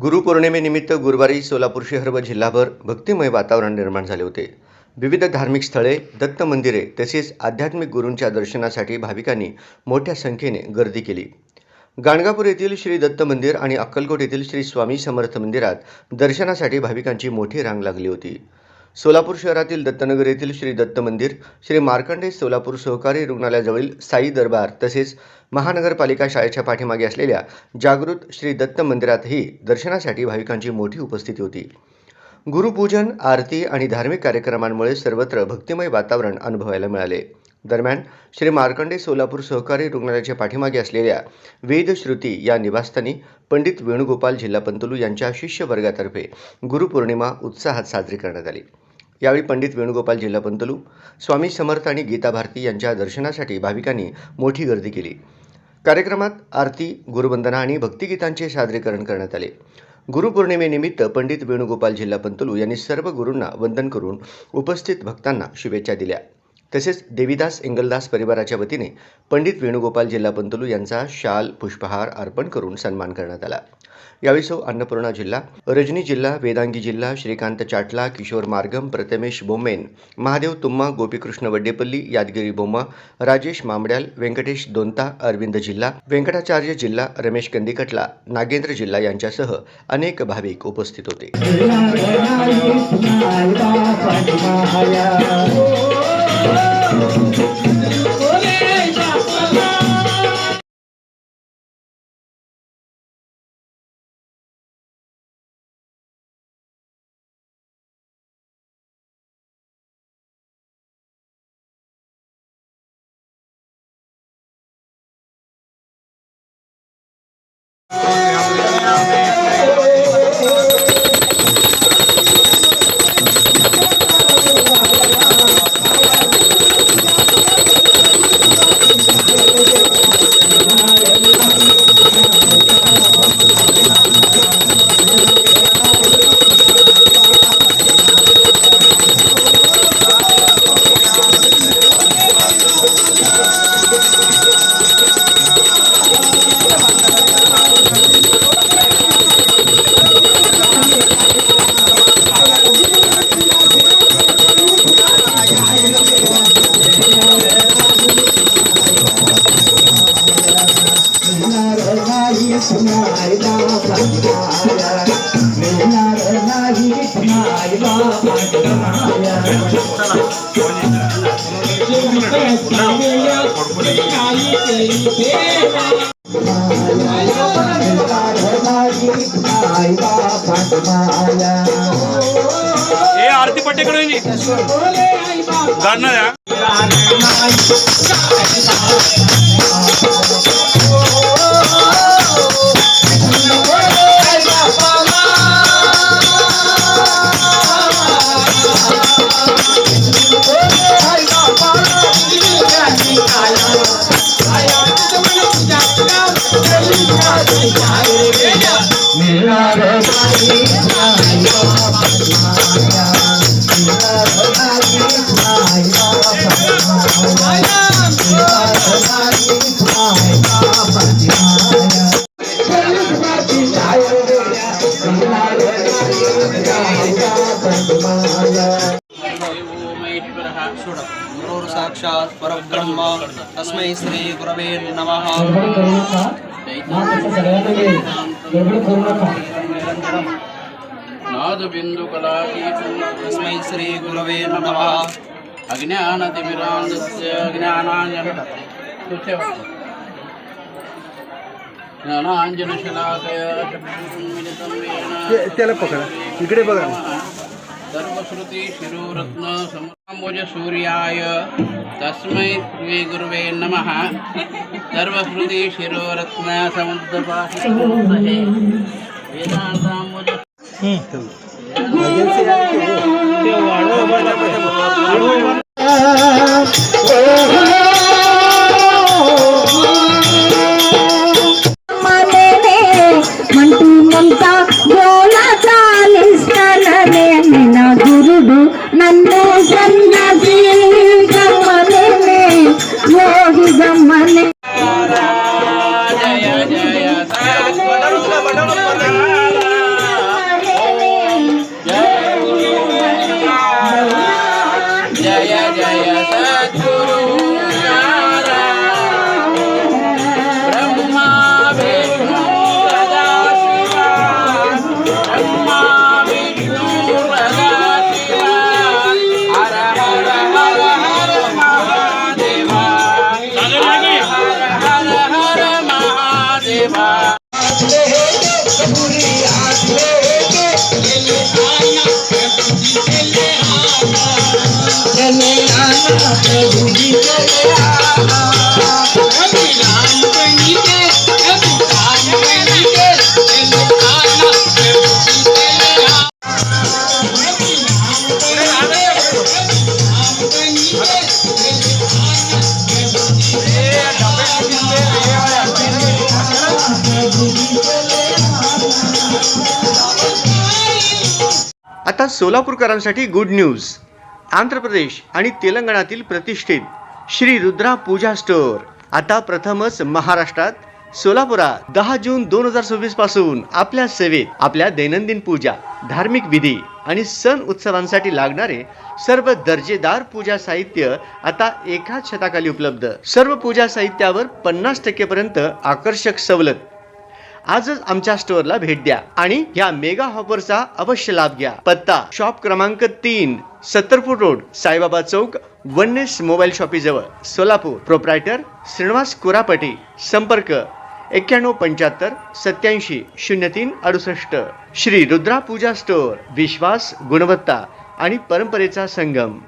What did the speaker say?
गुरुपौर्णिमेनिमित्त गुरुवारी सोलापूर शहर व जिल्हाभर भक्तिमय वातावरण निर्माण झाले होते. विविध धार्मिक स्थळे, दत्त मंदिरे तसेच आध्यात्मिक गुरूंच्या दर्शनासाठी भाविकांनी मोठ्या संख्येने गर्दी केली. गाणगापूर येथील श्री दत्त मंदिर आणि अक्कलकोट येथील श्री स्वामी समर्थ मंदिरात दर्शनासाठी भाविकांची मोठी रांग लागली होती. सोलापूर शहरातील दत्तनगर येथील श्री दत्त मंदिर, श्री मार्कंडेय सोलापूर सहकारी रुग्णालयाजवळील साई दरबार तसेच महानगरपालिका शाळेच्या पाठीमागे असलेल्या जागृत श्री दत्त मंदिरातही दर्शनासाठी भाविकांची मोठी उपस्थिती होती. गुरुपूजन, आरती आणि धार्मिक कार्यक्रमांमुळे सर्वत्र भक्तिमय वातावरण अनुभवायला मिळाले. दरम्यान श्री मार्कंडेय सोलापूर सहकारी रुग्णालयाच्या पाठीमागे असलेल्या वेदश्रुती या निवासस्थानी पंडित वेणुगोपाल झिल्लापंतलू यांच्या शिष्य वर्गातर्फे गुरुपौर्णिमा उत्साहात साजरी करण्यात आली. यावेळी पंडित वेणुगोपाल झिल्लापंतलू, स्वामी समर्थ आणि गीता भारती यांच्या दर्शनासाठी भाविकांनी मोठी गर्दी केली. कार्यक्रमात आरती, गुरुवंदना आणि भक्तिगीतांचे सादरीकरण करण्यात आले. गुरुपौर्णिमेनिमित्त पंडित वेणुगोपाल झिल्लापंतलू यांनी सर्व गुरूंना वंदन करून उपस्थित भक्तांना शुभेच्छा दिल्या. तसेच देवीदास इंगलदास परिवाराच्या वतीने पंडित वेणुगोपाल झिल्लापंतलू यांचा शाल, पुष्पहार अर्पण करून सन्मान करण्यात आला. यावेळी सौ अन्नपूर्णा जिल्हा, रजनी जिल्हा, वेदांगी जिल्हा, श्रीकांत चाटला, किशोर मार्गम, प्रथमेश बोम्मेन, महादेव तुम्मा, गोपीकृष्ण वड्डेपल्ली, यादगिरी बोम्मा, राजेश मामड्याल, व्यंकटेश दोंता, अरविंद जिल्हा, व्यंकटाचार्य जिल्हा, रमेश कंदिकटला, नागेंद्र जिल्हा यांच्यासह अनेक भाविक उपस्थित होते. हे आरती पट्टेकडे गाणार साक्षात् परब्रह्म तस्मै श्री गुरवे नमः. तस्मै श्री गुरवे नमः. अज्ञानतिमिरान्धस्य ज्ञानाञ्जनशलाकया त्याला पकडा, इकडे बघा. सर्वश्रुति शिरोरत्न समोज सूर्याय तस्मै श्री गुरुवे नमः. सर्वश्रुति शिरोरत्न समुद्रपाशे वेदांतामोज గురుడు నన్ను సన్నది గమ్మనే యోగి గమ్మనే. जय जय सद्गुरु नारायण ब्रह्मा विष्णु सदा शिवा ब्रह्मा विष्णु सदा शिवा हर हर हर हर महादेवा हर हर हर हर महादेवा आता सोलापूरकरांसाठी गुड न्यूज. आंध्र प्रदेश आणि तेलंगणातील प्रतिष्ठित श्री रुद्रा पूजा स्टोअर आता प्रथमच महाराष्ट्रात सोलापुरात 10 जून 2026 पासून आपल्या सेवेत. आपल्या दैनंदिन पूजा, धार्मिक विधी आणि सण उत्सवांसाठी लागणारे सर्व दर्जेदार पूजा साहित्य आता एकाच छताखाली उपलब्ध. सर्व पूजा साहित्यावर 50% पर्यंत आकर्षक सवलत. आजच आमच्या स्टोअरला भेट द्या आणि या मेगा ऑफरचा अवश्य लाभ घ्या. पत्ता शॉप क्रमांक 3, 70 फूट रोड, साईबाबा चौक, वननेस मोबाईल शॉपी जवळ, सोलापूर. प्रोप्रायटर श्रीनिवास कुरापटी. संपर्क 9175 87 03 68. श्री रुद्रा पूजा स्टोअर. विश्वास, गुणवत्ता आणि परंपरेचा संगम.